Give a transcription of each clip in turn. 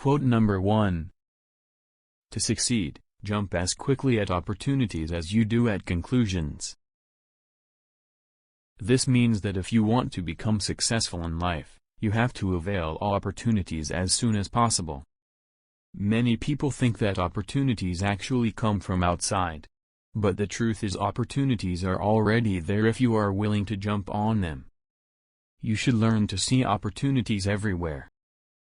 Quote number 1. To succeed, jump as quickly at opportunities as you do at conclusions. This means that if you want to become successful in life, you have to avail all opportunities as soon as possible. Many people think that opportunities actually come from outside. But the truth is opportunities are already there if you are willing to jump on them. You should learn to see opportunities everywhere.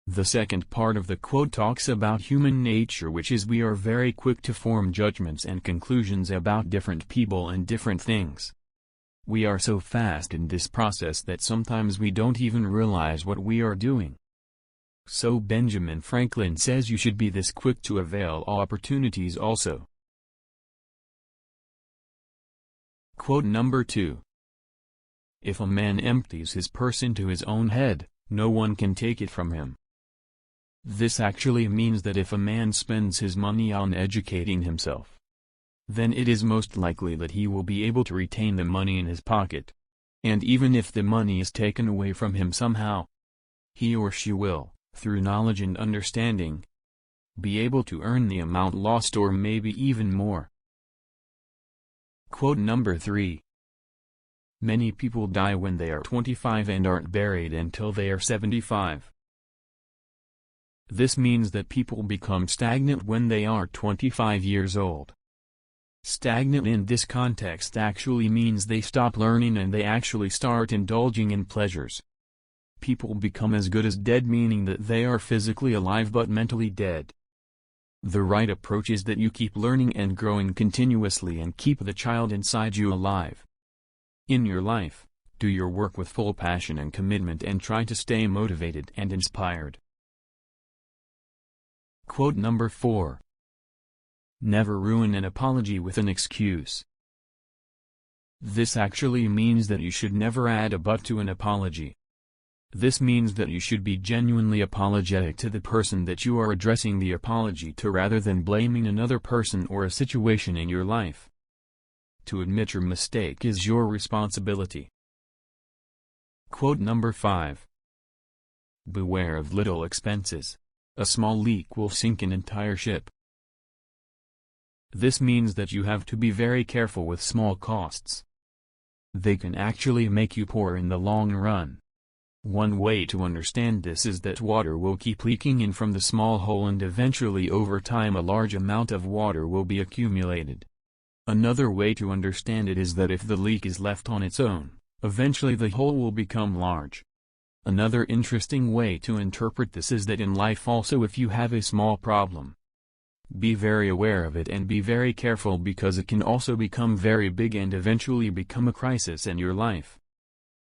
The second part of the quote talks about human nature, which is we are very quick to form judgments and conclusions about different people and different things. We are so fast in this process that sometimes we don't even realize what we are doing. So Benjamin Franklin says you should be this quick to avail all opportunities also. Quote number 2. If a man empties his purse into his own head, no one can take it from him. This actually means that if a man spends his money on educating himself, then it is most likely that he will be able to retain the money in his pocket. And even if the money is taken away from him somehow, he or she will, through knowledge and understanding, be able to earn the amount lost or maybe even more. Quote number 3. Many people die when they are 25 and aren't buried until they are 75. This means that people become stagnant when they are 25 years old. Stagnant in this context actually means they stop learning and they actually start indulging in pleasures. People become as good as dead, meaning that they are physically alive but mentally dead. The right approach is that you keep learning and growing continuously and keep the child inside you alive. In your life, do your work with full passion and commitment and try to stay motivated and inspired. Quote number 4. Never ruin an apology with an excuse. This actually means that you should never add a but to an apology. This means that you should be genuinely apologetic to the person that you are addressing the apology to rather than blaming another person or a situation in your life. To admit your mistake is your responsibility. Quote number 5. Beware of little expenses. A small leak will sink an entire ship. This means that you have to be very careful with small costs. They can actually make you poor in the long run. One way to understand this is that water will keep leaking in from the small hole and eventually over time a large amount of water will be accumulated. Another way to understand it is that if the leak is left on its own, eventually the hole will become large. Another interesting way to interpret this is that in life also, if you have a small problem, be very aware of it and be very careful, because it can also become very big and eventually become a crisis in your life.